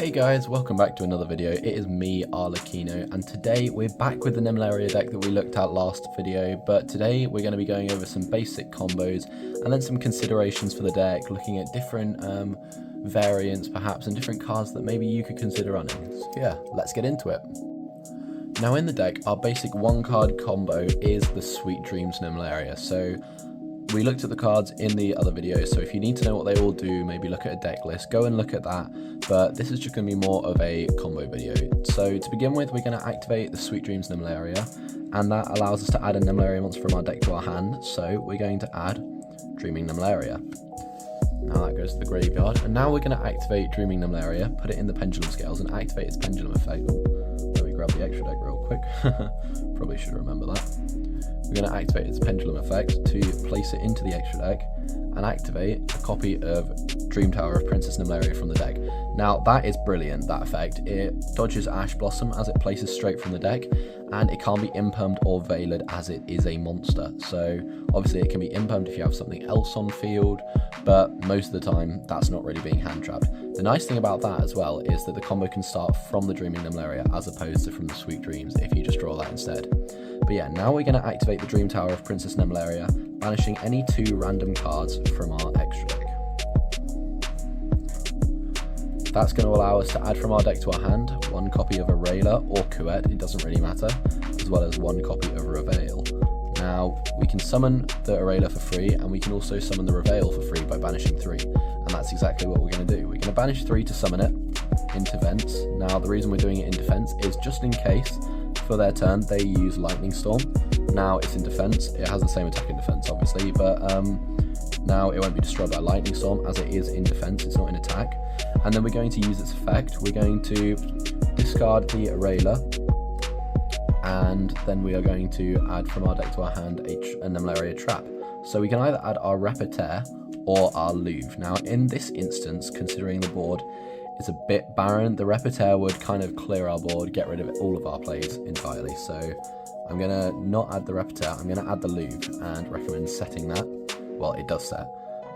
Hey guys, welcome back to another video. It is me, Arlecchino, and today we're back with the Nemleria deck that we looked at last video, but today we're going to be going over some basic combos and then some considerations for the deck, looking at different variants perhaps and different cards that maybe you could consider running. So yeah, let's get into it. Now in the deck, our basic one card combo is the Sweet Dreams Nemleria. So we looked at the cards in the other video, so if you need to know what they all do, maybe look at a deck list, go and look at that, but this is just going to be more of a combo video. So to begin with, we're going to activate the Sweet Dreams Nemleria, and that allows us to add a Nemleria monster from our deck to our hand, so we're going to add Dreaming Nemleria. Now that goes to the graveyard, and now we're going to activate Dreaming Nemleria, put it in the Pendulum Scales, and activate its Pendulum effect. Let me grab the extra deck real quick, probably should remember that. We're going to activate its Pendulum effect to place it into the extra deck and activate a copy of Dream Tower of Princess Nemleria from the deck. Now that is brilliant, that effect. It dodges Ash Blossom as it places straight from the deck, and it can't be impermed or veiled as it is a monster. So obviously it can be impermed if you have something else on field, but most of the time that's not really being hand trapped. The nice thing about that as well is that the combo can start from the Dreaming Nemleria as opposed to from the Sweet Dreams if you just draw that instead. But yeah, now we're going to activate the Dream Tower of Princess Nemleria, banishing any 2 random cards from our extra deck. That's going to allow us to add from our deck to our hand 1 copy of a Railer or Couette, it doesn't really matter, as well as 1 copy of Reveal. Now, we can summon the Railer for free, and we can also summon the Reveal for free by banishing 3, and that's exactly what we're going to do. We're going to banish 3 to summon it into Defense. Now, the reason we're doing it in Defense is just in case for their turn they use Lightning Storm. Now it's in Defense, it has the same attack in Defense obviously, but now it won't be destroyed by Lightning Storm as it is in Defense, it's not in attack. And then we're going to use its effect, we're going to discard the Railer, and then we are going to add from our deck to our hand a Nemleria Trap. So we can either add our Repeter or our Louvre. Now in this instance, considering the board is a bit barren, the Repeter would kind of clear our board, get rid of all of our plays entirely. So I'm going to not add the Repeter, I'm going to add the Louvre and recommend setting that. Well, it does set.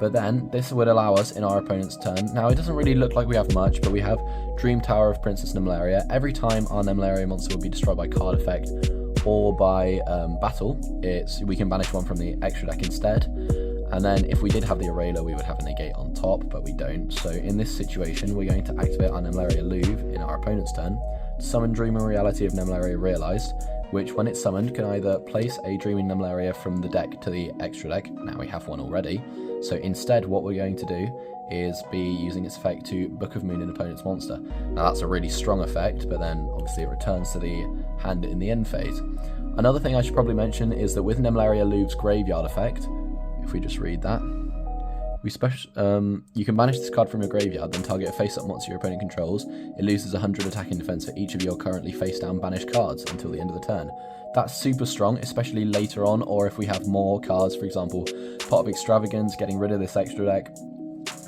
But then this would allow us in our opponent's turn. Now it doesn't really look like we have much, but we have Dream Tower of Princess Nemleria. Every time our Nemleria monster would be destroyed by card effect or by battle, we can banish 1 from the extra deck instead. And then if we did have the Railer, we would have a negate on top, but we don't. So in this situation, we're going to activate our Nemleria Louvre in our opponent's turn to summon Dreaming Reality of Nemleria Realized, which when it's summoned can either place a Dreaming Nemleria from the deck to the extra deck. Now we have 1 already. So instead what we're going to do is be using its effect to Book of Moon an opponent's monster. Now that's a really strong effect, but then obviously it returns to the hand in the end phase. Another thing I should probably mention is that with Nemleria Louvre's graveyard effect, if we just read that, you can banish this card from your graveyard, then target a face-up monster your opponent controls. It loses 100 attack and defense for each of your currently face-down banished cards until the end of the turn. That's super strong, especially later on, or if we have more cards, for example, Pot of Extravagance, getting rid of this extra deck,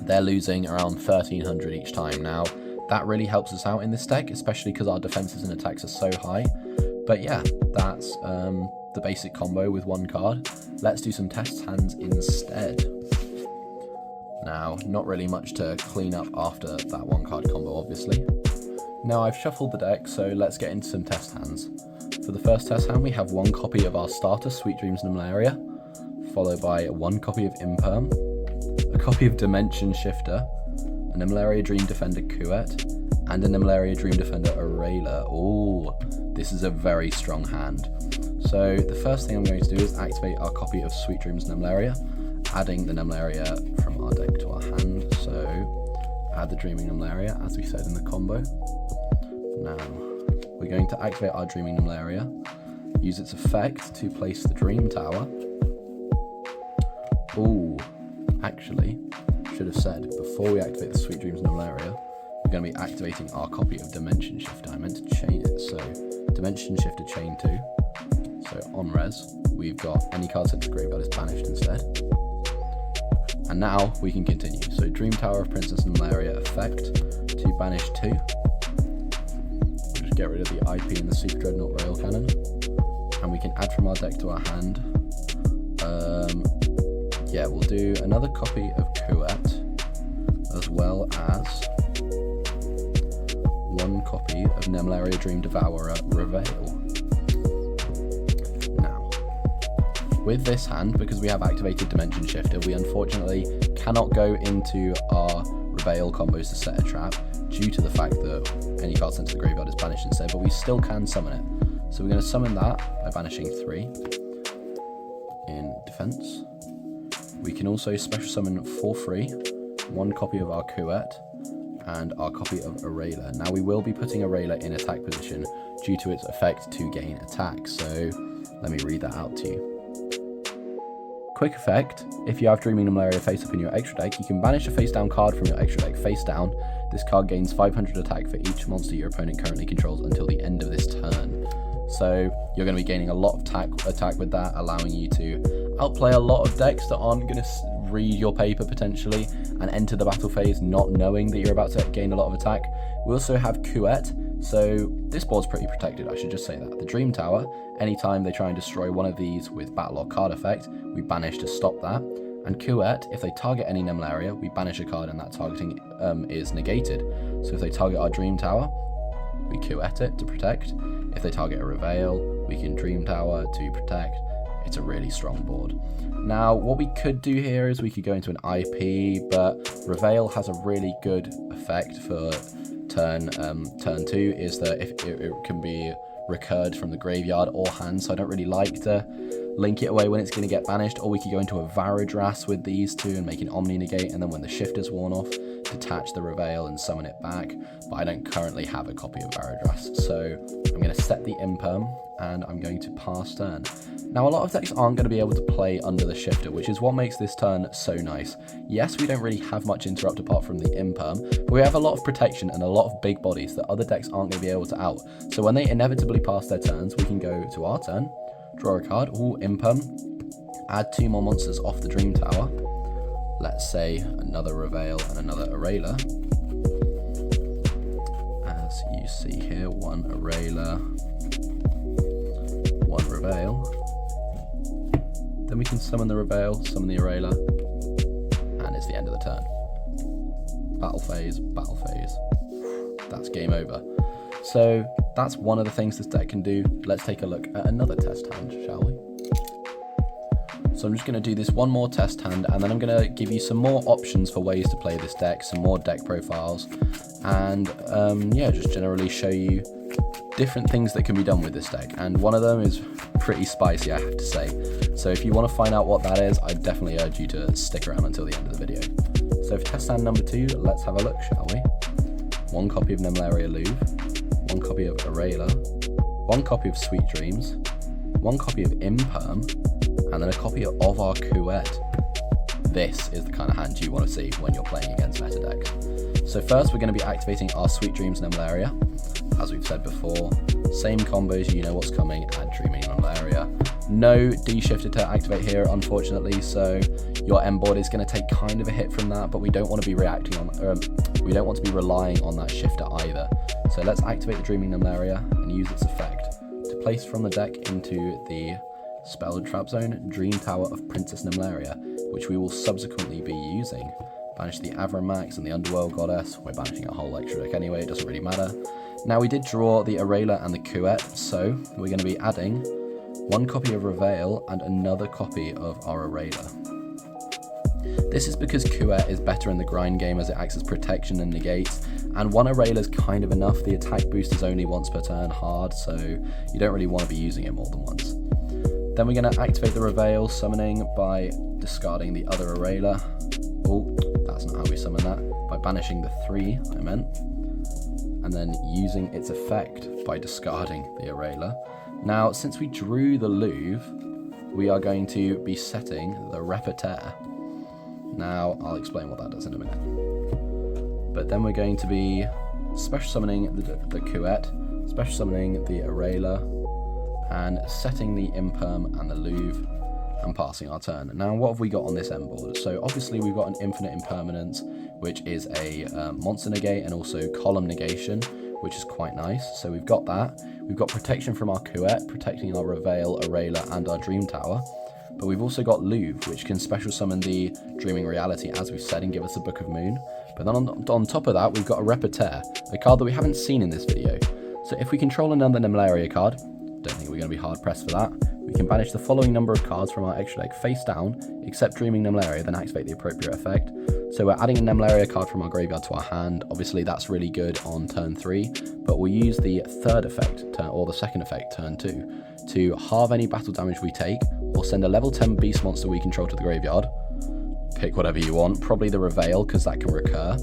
they're losing around 1300 each time. Now, that really helps us out in this deck, especially because our defenses and attacks are so high. But yeah, that's the basic combo with 1 card. Let's do some test hands instead. Now, not really much to clean up after that 1 card combo, obviously. Now I've shuffled the deck, so let's get into some test hands. For the first test hand, we have 1 copy of our starter, Sweet Dreams Nemleria, followed by 1 copy of Imperm, a copy of Dimension Shifter, a Nemleria Dream Defender Couette, and a Nemleria Dream Defender Railer. Ooh, this is a very strong hand. So the first thing I'm going to do is activate our copy of Sweet Dreams Nemleria, adding the Nemleria from our deck to our hand. So add the Dreaming Nemleria, as we said in the combo. Now we're going to activate our Dreaming Nemleria, use its effect to place the Dream Tower. Ooh, actually, should have said, before we activate the Sweet Dreams Nemleria, we're going to be activating our copy of Dimension Shifter. I meant to chain it, so Dimension Shifter chain 2. So on res, we've got any card set to graveyard is banished instead. And now we can continue. So Dream Tower of Princess Nemleria effect to banish 2. Just get rid of the IP and the Super Dreadnought Rail Cannon. And we can add from our deck to our hand. Yeah, we'll do another copy of Couette, as well as copy of Nemleria Dream Devourer Reveal. Now, with this hand, because we have activated Dimension Shifter, we unfortunately cannot go into our Reveal combos to set a trap due to the fact that any card sent to the graveyard is banished instead, but we still can summon it. So we're going to summon that by banishing 3 in defense. We can also special summon for free 1 copy of our Kuet and our copy of Eraila. Now we will be putting Eraila in attack position due to its effect to gain attack, so let me read that out to you. Quick effect, if you have Dreaming Nemleria face up in your extra deck, you can banish a face down card from your extra deck face down. This card gains 500 attack for each monster your opponent currently controls until the end of this turn. So you're going to be gaining a lot of attack with that, allowing you to outplay a lot of decks that aren't going to read your paper potentially and enter the battle phase not knowing that you're about to gain a lot of attack. We also have Kuet, so this board's pretty protected, I should just say that. The Dream Tower, anytime they try and destroy one of these with battle or card effect, we banish to stop that. And Kuet, if they target any Nemleria, we banish a card and that targeting is negated. So if they target our Dream Tower, we Kuet it to protect. If they target a Reveal, we can Dream Tower to protect. It's a really strong board. Now, what we could do here is we could go into an IP, but Reveal has a really good effect for turn 2, is that if it can be recurred from the graveyard or hand, so I don't really like to link it away when it's going to get banished. Or we could go into a Varadras with these two and make an Omni negate, and then when the shifter's worn off, detach the Reveal and summon it back. But I don't currently have a copy of Varadras, so I'm going to set the Imperm and I'm going to pass turn. Now, a lot of decks aren't going to be able to play under the shifter, which is what makes this turn so nice. Yes, we don't really have much interrupt apart from the Imperm, but we have a lot of protection and a lot of big bodies that other decks aren't going to be able to out. So when they inevitably pass their turns, we can go to our turn, draw a card, Imperm, add 2 more monsters off the Dream Tower. Let's say another Reveal and another Eraila. As you see here, 1 Eraila, 1 Reveal. Then we can summon the Reveal, summon the Eraila, and it's the end of the turn. Battle phase, that's game over. So that's one of the things this deck can do. Let's take a look at another test hand, shall we? So I'm just going to do this one more test hand, and then I'm going to give you some more options for ways to play this deck, some more deck profiles, and yeah, just generally show you different things that can be done with this deck. And one of them is pretty spicy, I have to say. So if you want to find out what that is, I definitely urge you to stick around until the end of the video. So for test hand number 2, let's have a look, shall we? 1 copy of Nemleria Louvre, 1 copy of Eraila, 1 copy of Sweet Dreams, 1 copy of Imperm, and then a copy of our Kuet. This is the kind of hand you want to see when you're playing against meta decks. So first we're going to be activating our Sweet Dreams Nemleria. As we've said before, same combos, you know what's coming, add Dreaming Nemleria. No D-Shifter to activate here, unfortunately, so your end board is going to take kind of a hit from that, but we don't want to be we don't want to be relying on that shifter either. So let's activate the Dreaming Nemleria and use its effect to place from the deck into the Spell and Trap Zone Dream Tower of Princess Nemleria, which we will subsequently be using. Banish the Avramax and the Underworld Goddess. We're banishing a whole extra deck anyway, it doesn't really matter. Now we did draw the Eraila and the Kuet, so we're going to be adding 1 copy of Reveal and another copy of our Eraila. This is because Kuet is better in the grind game as it acts as protection and negates, and 1 Eraila is kind of enough. The attack boost is only once per turn hard, so you don't really want to be using it more than once. Then we're going to activate the Reveal summoning by discarding the other Eraila. Oh, that's not how we summon that. By banishing the 3, I meant. And then using its effect by discarding the Eraila. Now, since we drew the Louvre, we are going to be setting the Repertoire. Now, I'll explain what that does in a minute. But then we're going to be special summoning the Kuet, special summoning the Eraila, and setting the Imperm and the Louvre, and passing our turn. Now, what have we got on this end board? So obviously we've got an Infinite Impermanence, which is a monster negate and also column negation, which is quite nice. So we've got that. We've got protection from our Kuet, protecting our Reveal, Eraila, and our Dream Tower. But we've also got Louvre, which can special summon the Dreaming Reality, as we've said, and give us a Book of Moon. But then on top of that, we've got a Repertoire, a card that we haven't seen in this video. So if we control another Nemleria card, don't think we're going to be hard pressed for that, we can banish the following number of cards from our extra deck face down, except Dreaming Nemleria, then activate the appropriate effect. So we're adding a Nemleria card from our graveyard to our hand. Obviously that's really good on turn 3, but we'll use the third effect, or the second effect, turn 2, to halve any battle damage we take, or send a level 10 beast monster we control to the graveyard. Pick whatever you want, probably the Reveal, because that can recur.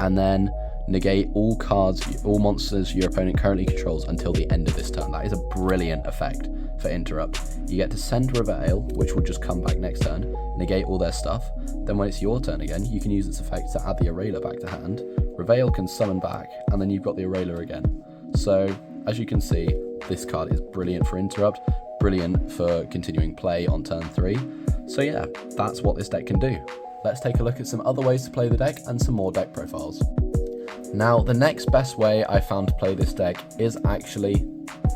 And then negate all monsters your opponent currently controls until the end of this turn. That is a brilliant effect for interrupt. You get to send Reveal, which will just come back next turn, negate all their stuff. Then when it's your turn again, you can use its effect to add the Eraser back to hand. Reveal can summon back, and then you've got the Eraser again. So, as you can see, this card is brilliant for interrupt, brilliant for continuing play on turn 3. So yeah, that's what this deck can do. Let's take a look at some other ways to play the deck and some more deck profiles. Now, the next best way I found to play this deck is actually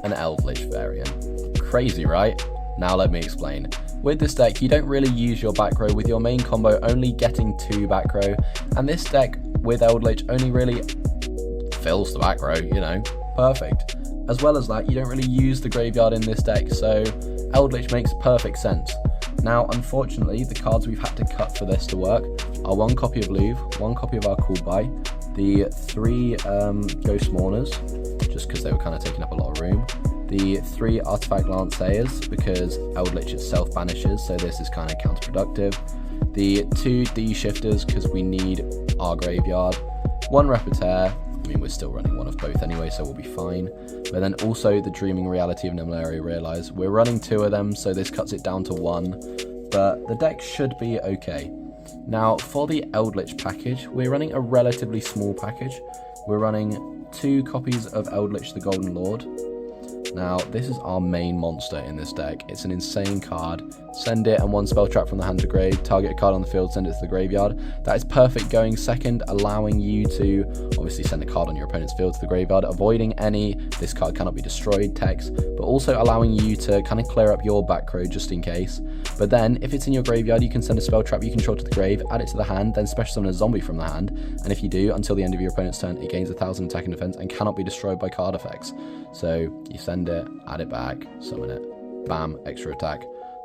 an Eldlich variant. Crazy, right? Now let me explain. With this deck, you don't really use your back row, with your main combo only getting 2 back row, and this deck with Eldlich only really fills the back row, you know, perfect. As well as that, you don't really use the graveyard in this deck, so Eldlich makes perfect sense. Now, unfortunately, the cards we've had to cut for this to work are 1 copy of Louvre, 1 copy of our Coolby, the 3 Ghost Mourners, just because they were kind of taking up a lot of room, the 3 Artifact Lancers, because Eldlich itself banishes, so this is kind of counterproductive, the 2 D Shifters, because we need our graveyard, 1 Repertoire, I mean, we're still running 1 of both anyway, so we'll be fine. But then also the Dreaming Reality of Nemleria Realize. We're running 2 of them, so this cuts it down to 1. But the deck should be okay. Now, for the Eldlich package, we're running a relatively small package. We're running 2 copies of Eldlich the Golden Lord. Now, this is our main monster in this deck. It's an insane card. Send it and 1 spell trap from the hand to grave. Target a card on the field, send it to the graveyard. That is perfect going second, allowing you to obviously send a card on your opponent's field to the graveyard, avoiding any "this card cannot be destroyed" text, but also allowing you to kind of clear up your back row just in case. But then, if it's in your graveyard, you can send a spell trap you control to the grave, add it to the hand, then special summon a zombie from the hand, and if you do, until the end of your opponent's turn, it gains 1000 attack and defense and cannot be destroyed by card effects. So, you send it, add it back, summon it, bam, extra attack.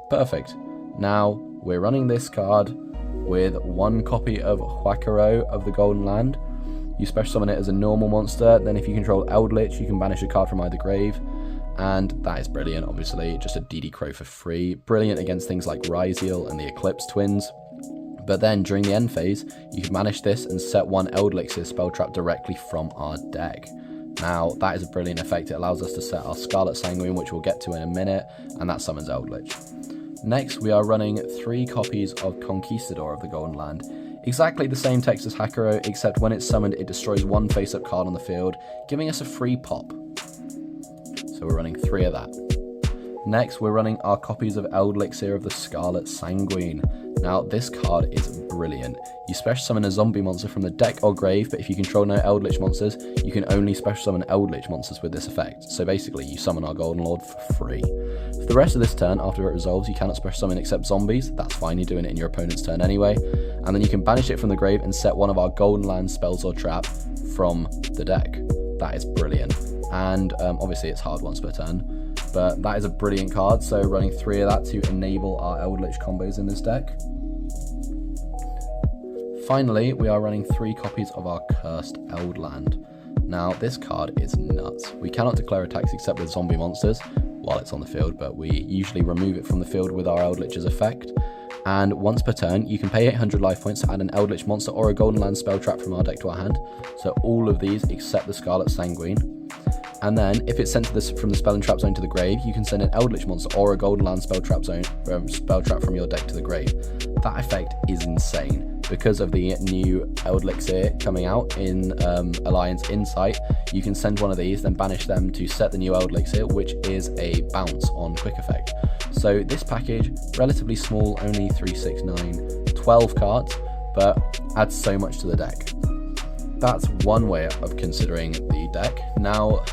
Perfect. Now, we're running this card with 1 copy of Huacaro of the Golden Land. You special summon it as a normal monster, then if you control Eldlich, you can banish a card from either grave, and that is brilliant, obviously, just a DD Crow for free. Brilliant against things like Ryziel and the Eclipse Twins. But then, during the end phase, you can banish this and set 1 Eldlich's spell trap directly from our deck. Now, that is a brilliant effect. It allows us to set our Scarlet Sanguine, which we'll get to in a minute, and that summons Eldlich. Next, we are running 3 copies of Conquistador of the Golden Land. Exactly the same text as Huacaro, except when it's summoned, it destroys 1 face-up card on the field, giving us a free pop. So we're running 3 of that. Next, we're running our copies of Eldlich of the Scarlet Sanguine. Now, this card is brilliant. You special summon a zombie monster from the deck or grave, but if you control no Eldlich monsters, you can only special summon Eldlich monsters with this effect. So basically, you summon our Golden Lord for free. For the rest of this turn, after it resolves, you cannot special summon except zombies. That's fine, you're doing it in your opponent's turn anyway. And then you can banish it from the grave and set 1 of our Golden Land spells or trap from the deck. That is brilliant. And obviously, it's hard once per turn. But that is a brilliant card, so running 3 of that to enable our Eldlich combos in this deck. Finally, we are running 3 copies of our Cursed Eldland. Now, this card is nuts. We cannot declare attacks except with zombie monsters while it's on the field, but we usually remove it from the field with our Eldlich's effect. And once per turn, you can pay 800 life points to add an Eldlich monster or a Golden Land spell trap from our deck to our hand. So all of these except the Scarlet Sanguine. And then, if it's sent to from the spell and trap zone to the grave, you can send an Eldlich monster or a Golden Land spell trap from your deck to the grave. That effect is insane. Because of the new Eldlich coming out in Alliance Insight, you can send 1 of these, then banish them to set the new Eldlich, which is a bounce on quick effect. So this package, relatively small, only 3, 6, 9, 12 cards, but adds so much to the deck. That's one way of considering the deck. Now,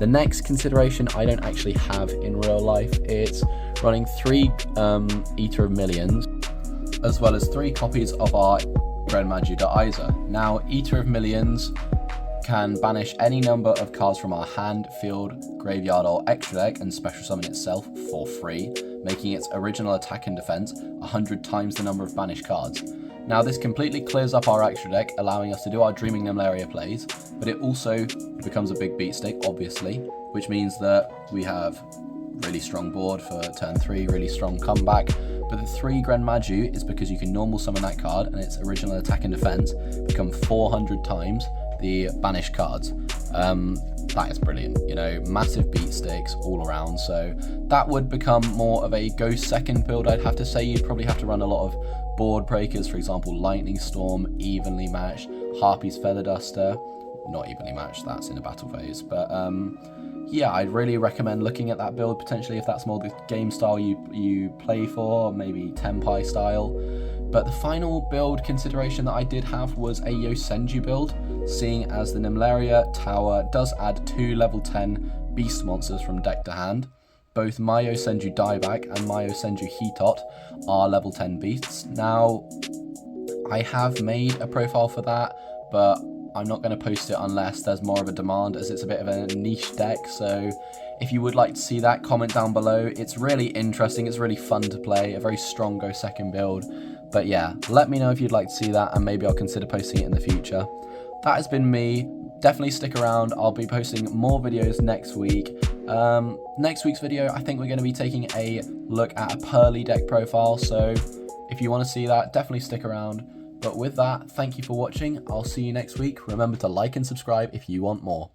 the next consideration I don't actually have in real life. It's running 3 Eater of Millions, as well as 3 copies of our Grenmaju Isa. Now, Eater of Millions can banish any number of cards from our hand, field, graveyard, or extra deck and special summon itself for free, making its original attack and defense 100 times the number of banished cards. Now, this completely clears up our extra deck, allowing us to do our Dreaming Nemleria plays, but it also becomes a big beat stick, obviously, which means that we have really strong board for turn 3, really strong comeback. But the 3 Grenmaju is because you can normal summon that card and its original attack and defense become 400 times the banished cards. That is brilliant, you know, massive beat sticks all around. So that would become more of a Ghost second build, I'd have to say. You'd probably have to run a lot of board breakers, for example, Lightning Storm, evenly matched, Harpy's Feather Duster, not evenly matched, that's in a battle phase. But yeah, I'd really recommend looking at that build, potentially if that's more the game style you play for, maybe Tenpai style. But the final build consideration that I did have was a Yosenju build, seeing as the Nemleria Tower does add 2 level 10 beast monsters from deck to hand. Both my Yosenju Dieback and my Yosenju Hitot are level 10 beasts. Now, I have made a profile for that, but I'm not going to post it unless there's more of a demand, as it's a bit of a niche deck. So if you would like to see that, comment down below. It's really interesting, it's really fun to play, a very strong Go second build. But yeah, let me know if you'd like to see that, and maybe I'll consider posting it in the future. That has been me. Definitely stick around. I'll be posting more videos next week. Next week's video, I think we're going to be taking a look at a Pearly deck profile. So if you want to see that, definitely stick around. But with that, thank you for watching. I'll see you next week. Remember to like and subscribe if you want more.